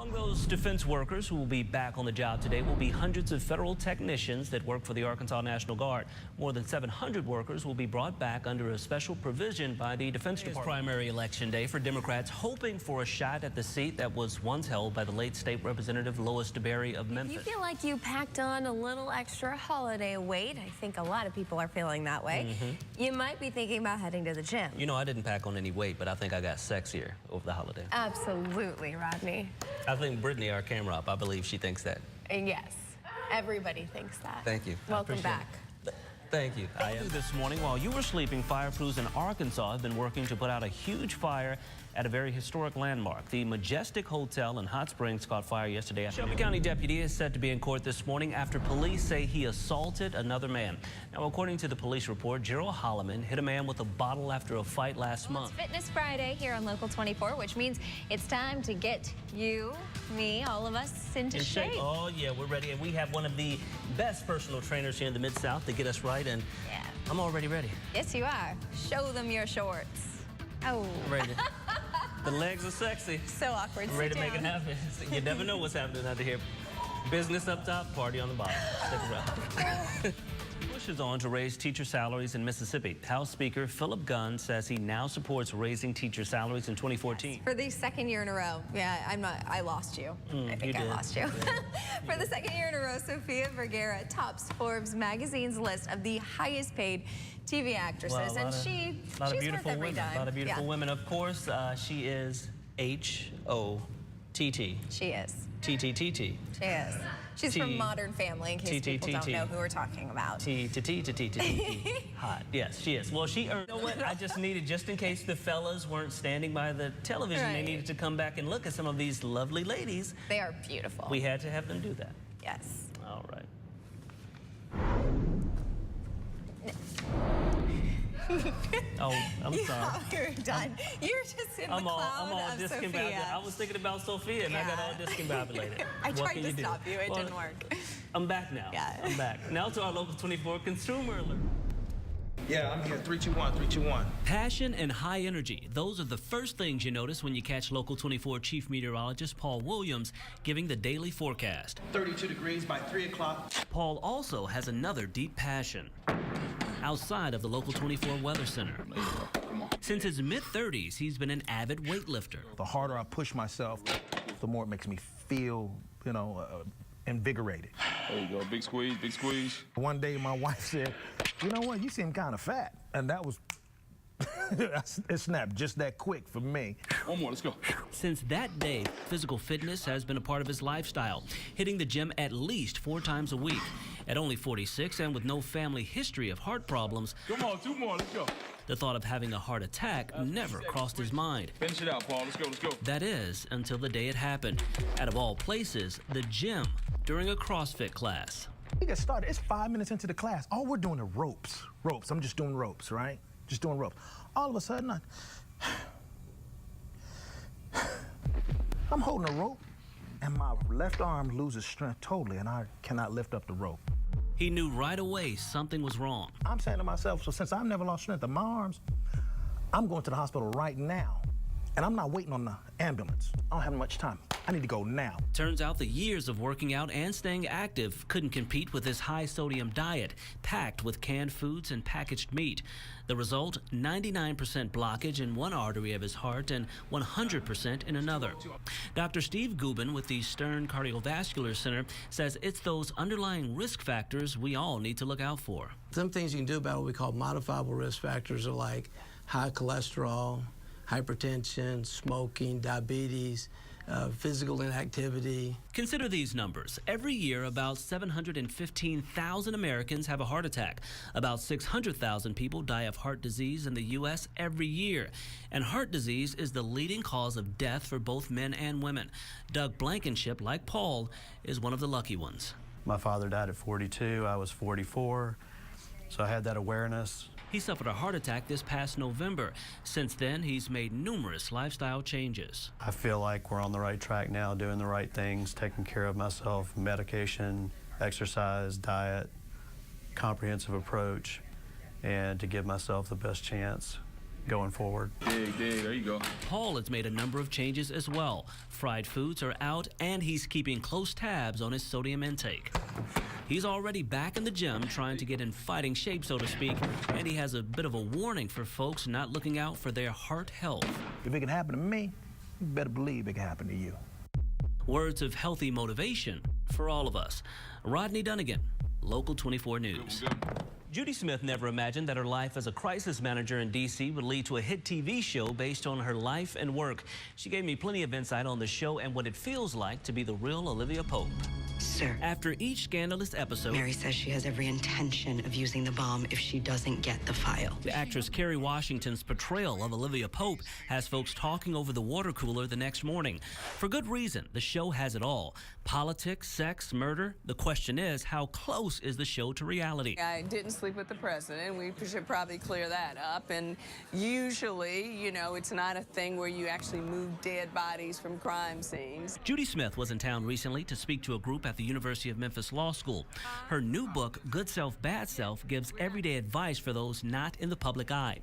Among those defense workers who will be back on the job today will be hundreds of federal technicians that work for the Arkansas National Guard. More than 700 workers will be brought back under a special provision by the Defense Department. It's primary election day for Democrats, hoping for a shot at the seat that was once held by the late State Representative Lois DeBerry of Memphis. You feel like you packed on a little extra holiday weight. I think a lot of people are feeling that way. You might be thinking about heading to the gym. You know, I didn't pack on any weight, but I think I got sexier over the holiday. Absolutely, Rodney. I think Brittany, our camera up, I believe she thinks that. Yes, everybody thinks that. Thank you. Welcome back. Thank you. This morning, while you were sleeping, fire crews in Arkansas have been working to put out a huge fire at a very historic landmark. The Majestic Hotel in Hot Springs caught fire yesterday. A Shelby County deputy is set to be in court this morning after police say he assaulted another man. Now, according to the police report, Gerald Holloman hit a man with a bottle after a fight last month. It's Fitness Friday here on Local 24, which means it's time to get you, me, all of us into shape. Oh, yeah, we're ready. And we have one of the best personal trainers here in the Mid-South to get us right. And yeah, I'm already ready. Yes, you are. Show them your shorts. Oh. I'm ready. The legs are sexy. So awkward. I'm ready to make it happen. You never know what's happening out here. Business up top, party on the bottom. Stick around. Push is on to raise teacher salaries in Mississippi. House Speaker Philip Gunn says he now supports raising teacher salaries in 2014. Yes, for the second year in a row. Yeah, I lost you. I think I lost you. For the second year in a row, Sofia Vergara tops Forbes magazine's list of the highest paid TV actresses, and she's worth every dime. A lot of beautiful women. Of course, she is H-O-T-T. She is. T-T-T-T. She is. She's from Modern Family, in case people don't know who we're talking about. T-T-T-T-T-T. Hot. Yes, she is. Well, she earned. You know what? I just needed, just in case the fellas weren't standing by the television, they needed to come back and look at some of these lovely ladies. They are beautiful. We had to have them do that. Yes. All right. Oh, I'm sorry. You're done. You're just in the cloud of Sophia. I was thinking about Sophia, and I got all discombobulated. I tried to stop you. It didn't work. I'm back now. Yeah. I'm back. Now to our Local 24 Consumer Alert. Yeah, I'm here. 321, 321. Passion and high energy. Those are the first things you notice when you catch Local 24 Chief Meteorologist Paul Williams giving the daily forecast. 32 degrees by 3 o'clock. Paul also has another deep passion outside of the Local 24 Weather Center. Since his mid-30s, he's been an avid weightlifter. The harder I push myself, the more it makes me feel, invigorated. There you go. Big squeeze, big squeeze. One day my wife said, you know what, you seem kind of fat. And that was, it snapped just that quick for me. One more, let's go. Since that day, physical fitness has been a part of his lifestyle, hitting the gym at least 4 times a week. At only 46 and with no family history of heart problems, Come on, 2 more, let's go. the thought of having a heart attack never crossed his mind. Finish it out, Paul. Let's go, let's go. That is, until the day it happened. Out of all places, the gym during a CrossFit class. We get started. It's 5 minutes into the class. All we're doing are ropes. Ropes. I'm just doing ropes, right? Just doing ropes. All of a sudden, I'm holding a rope, and my left arm loses strength totally, and I cannot lift up the rope. He knew right away something was wrong. I'm saying to myself, so since I've never lost strength in my arms, I'm going to the hospital right now, and I'm not waiting on the ambulance. I don't have much time. I need to go now. Turns out the years of working out and staying active couldn't compete with his high-sodium diet, packed with canned foods and packaged meat. The result, 99% blockage in one artery of his heart and 100% in another. Dr. Steve Gubin with the Stern Cardiovascular Center says it's those underlying risk factors we all need to look out for. Some things you can do about what we call modifiable risk factors are like high cholesterol, hypertension, smoking, diabetes, physical inactivity. Consider these numbers. Every year, about 715,000 Americans have a heart attack. About 600,000 people die of heart disease in the U.S. every year. And heart disease is the leading cause of death for both men and women. Doug Blankenship, like Paul, is one of the lucky ones. My father died at 42. I was 44. So I had that awareness. He suffered a heart attack this past November. Since then, he's made numerous lifestyle changes. I feel like we're on the right track now, doing the right things, taking care of myself, medication, exercise, diet, comprehensive approach, and to give myself the best chance going forward. Dig, there you go. Paul has made a number of changes as well. Fried foods are out, and he's keeping close tabs on his sodium intake. He's already back in the gym trying to get in fighting shape, so to speak, and he has a bit of a warning for folks not looking out for their heart health. If it can happen to me, you better believe it can happen to you. Words of healthy motivation for all of us. Rodney Dunigan, Local 24 News. Judy Smith never imagined that her life as a crisis manager in D.C. would lead to a hit TV show based on her life and work. She gave me plenty of insight on the show and what it feels like to be the real Olivia Pope. Sir, After each scandalous episode, Mary says she has every intention of using the bomb if she doesn't get the file. the actress Kerry Washington's portrayal of Olivia Pope has folks talking over the water cooler the next morning. For good reason, the show has it all. Politics, sex, murder. The question is, how close is the show to reality? I didn't sleep with the president. We should probably clear that up. And usually, you know, it's not a thing where you actually move dead bodies from crime scenes. Judy Smith was in town recently to speak to a group at the University of Memphis Law School. Her new book, Good Self, Bad Self, gives everyday advice for those not in the public eye.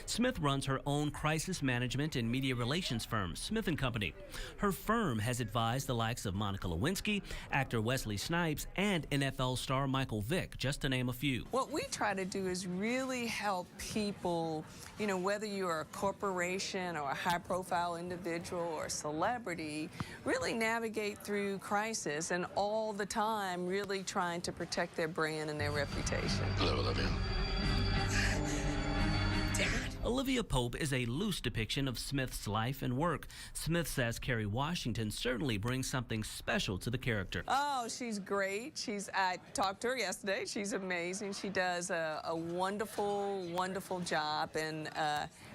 Smith runs her own crisis management and media relations firm, Smith & Company. Her firm has advised the likes of Monica Lewinsky, actor Wesley Snipes, and NFL star Michael Vick, just to name a few. What we try to do is really help people, you know, whether you're a corporation or a high-profile individual or a celebrity, really navigate through crisis and all the time really trying to protect their brand and their reputation. Hello, Olivia. Olivia Pope is a loose depiction of Smith's life and work. Smith says Kerry Washington certainly brings something special to the character. Oh, she's great. I talked to her yesterday. She's amazing. She does a wonderful, wonderful job, and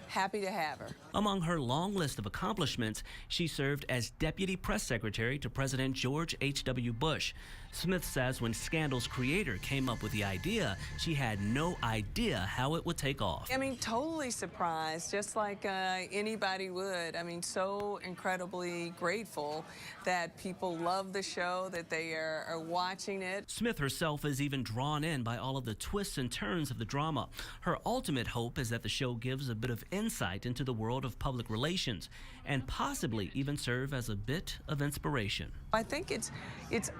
happy to have her. Among her long list of accomplishments, she served as deputy press secretary to President George H.W. Bush. Smith says when Scandal's creator came up with the idea, she had no idea how it would take off. I mean, totally surprised, just like anybody would. I mean, so incredibly grateful that people love the show, that they are watching it. Smith herself is even drawn in by all of the twists and turns of the drama. Her ultimate hope is that the show gives a bit of insight into the world of public relations and possibly even serve as a bit of inspiration. I think it's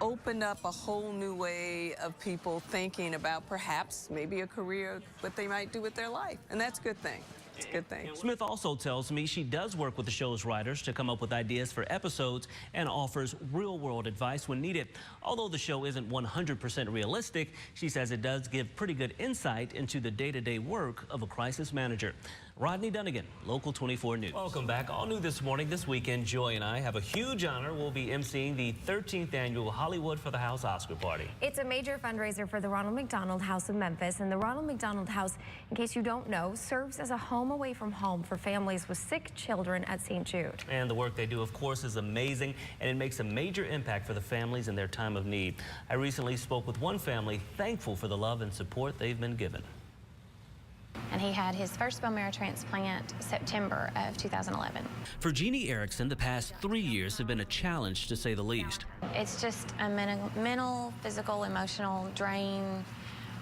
opened up a whole new way of people thinking about perhaps maybe a career, what they might do with their life, and that's a good thing. It's a good thing. Smith also tells me she does work with the show's writers to come up with ideas for episodes and offers real-world advice when needed. Although the show isn't 100% realistic, she says it does give pretty good insight into the day-to-day work of a crisis manager. Rodney Dunigan, Local 24 News. Welcome back. All new this morning. This weekend, Joy and I have a huge honor. We'll be emceeing the 13th annual Hollywood for the House Oscar Party. It's a major fundraiser for the Ronald McDonald House of Memphis, and the Ronald McDonald House, in case you don't know, serves as a home away from home for families with sick children at St. Jude. And the work they do, of course, is amazing, and it makes a major impact for the families in their time of need. I recently spoke with one family thankful for the love and support they've been given. And he had his first bone marrow transplant September of 2011. For Jeannie Erickson, the past 3 years have been a challenge, to say the least. It's just a mental, physical, emotional drain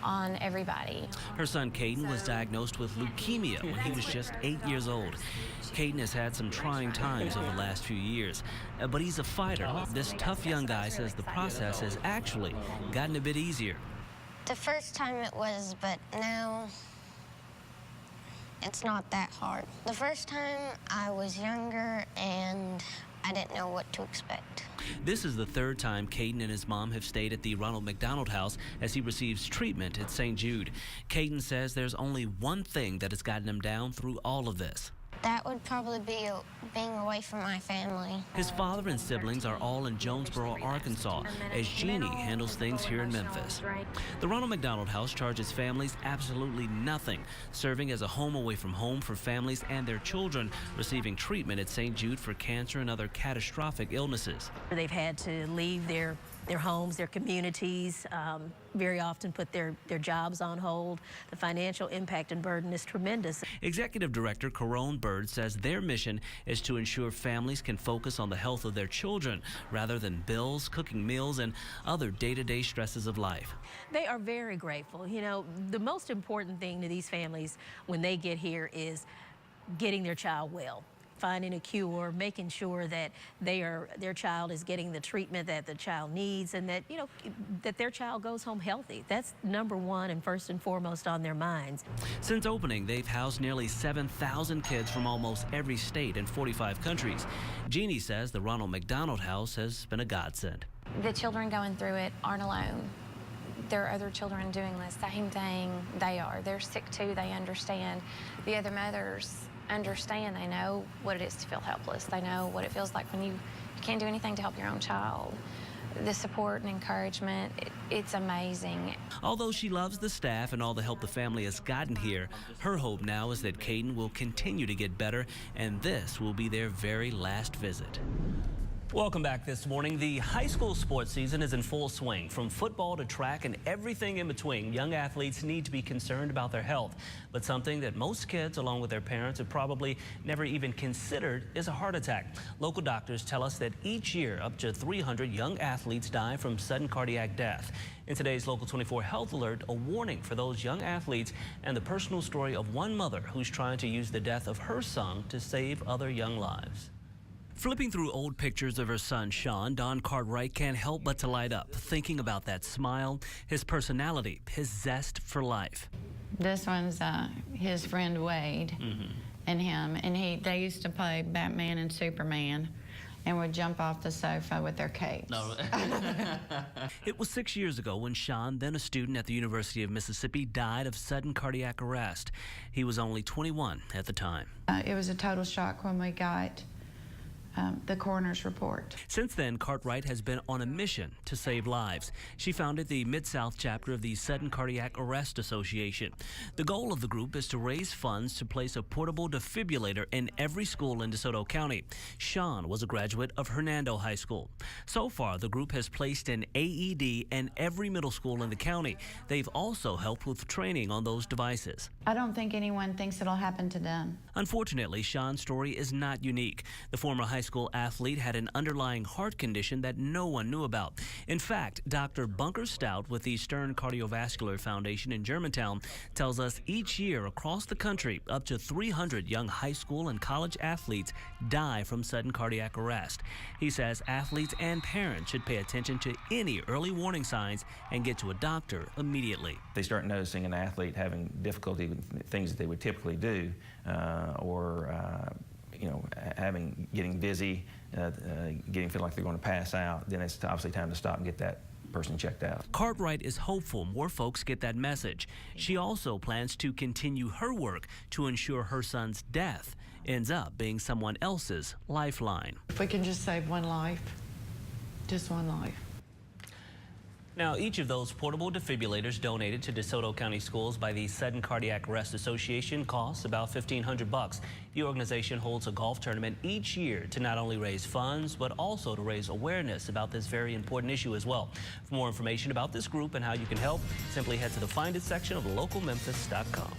on everybody. Her son Caden was diagnosed with leukemia when he was just 8 years old. Caden has had some trying times over the last few years, but he's a fighter. This tough young guy says the process has actually gotten a bit easier. The first time it was, but now it's not that hard. The first time I was younger and I didn't know what to expect. This is the third time Caden and his mom have stayed at the Ronald McDonald House as he receives treatment at St. Jude. Caden says there's only one thing that has gotten him down through all of this. That would probably be being away from my family. His father and siblings are all in Jonesboro, Arkansas, as Jeannie handles things here in Memphis. The Ronald McDonald House charges families absolutely nothing, serving as a home away from home for families and their children receiving treatment at St. Jude for cancer and other catastrophic illnesses. They've had to leave their homes, their communities, very often put their jobs on hold. The financial impact and burden is tremendous. Executive Director Carone Bird says their mission is to ensure families can focus on the health of their children rather than bills, cooking meals, and other day-to-day stresses of life. They are very grateful. You know, the most important thing to these families when they get here is getting their child well, finding a cure, making sure that their child is getting the treatment that the child needs, and that, you know, that their child goes home healthy. That's number one and first and foremost on their minds. Since opening, they've housed nearly 7,000 kids from almost every state in 45 countries. Jeannie says the Ronald McDonald House has been a godsend. The children going through it aren't alone. There are other children doing the same thing they are. They're sick too, they understand. The other mothers understand, they know what it is to feel helpless. They know what it feels like when you can't do anything to help your own child. The support and encouragement, it's amazing. Although she loves the staff and all the help the family has gotten here, her hope now is that Caden will continue to get better, and this will be their very last visit. Welcome back this morning. The high school sports season is in full swing. From football to track and everything in between, young athletes need to be concerned about their health. But something that most kids, along with their parents, have probably never even considered is a heart attack. Local doctors tell us that each year, up to 300 young athletes die from sudden cardiac death. In today's Local 24 Health Alert, a warning for those young athletes and the personal story of one mother who's trying to use the death of her son to save other young lives. Flipping through old pictures of her son, Sean, Don Cartwright can't help but to light up, thinking about that smile, his personality, his zest for life. This one's his friend Wade and him, and they used to play Batman and Superman and would jump off the sofa with their capes. No. It was 6 years ago when Sean, then a student at the University of Mississippi, died of sudden cardiac arrest. He was only 21 at the time. It was a total shock when we got the coroner's report. Since then, Cartwright has been on a mission to save lives. She founded the Mid-South chapter of the Sudden Cardiac Arrest Association. The goal of the group is to raise funds to place a portable defibrillator in every school in DeSoto County. Sean was a graduate of Hernando High School. So far, the group has placed an AED in every middle school in the county. They've also helped with training on those devices. I don't think anyone thinks it'll happen to them. Unfortunately, Sean's story is not unique. The former high school athlete had an underlying heart condition that no one knew about. In fact, Dr. Bunker Stout with the Stern Cardiovascular Foundation in Germantown tells us each year across the country, up to 300 young high school and college athletes die from sudden cardiac arrest. He says athletes and parents should pay attention to any early warning signs and get to a doctor immediately. They start noticing an athlete having difficulty with things that they would typically do, getting dizzy, feeling like they're going to pass out, then it's obviously time to stop and get that person checked out. Cartwright is hopeful more folks get that message. She also plans to continue her work to ensure her son's death ends up being someone else's lifeline. If we can just save one life, just one life. Now, each of those portable defibrillators donated to DeSoto County Schools by the Sudden Cardiac Arrest Association costs about $1,500. The organization holds a golf tournament each year to not only raise funds, but also to raise awareness about this very important issue as well. For more information about this group and how you can help, simply head to the Find It section of localmemphis.com.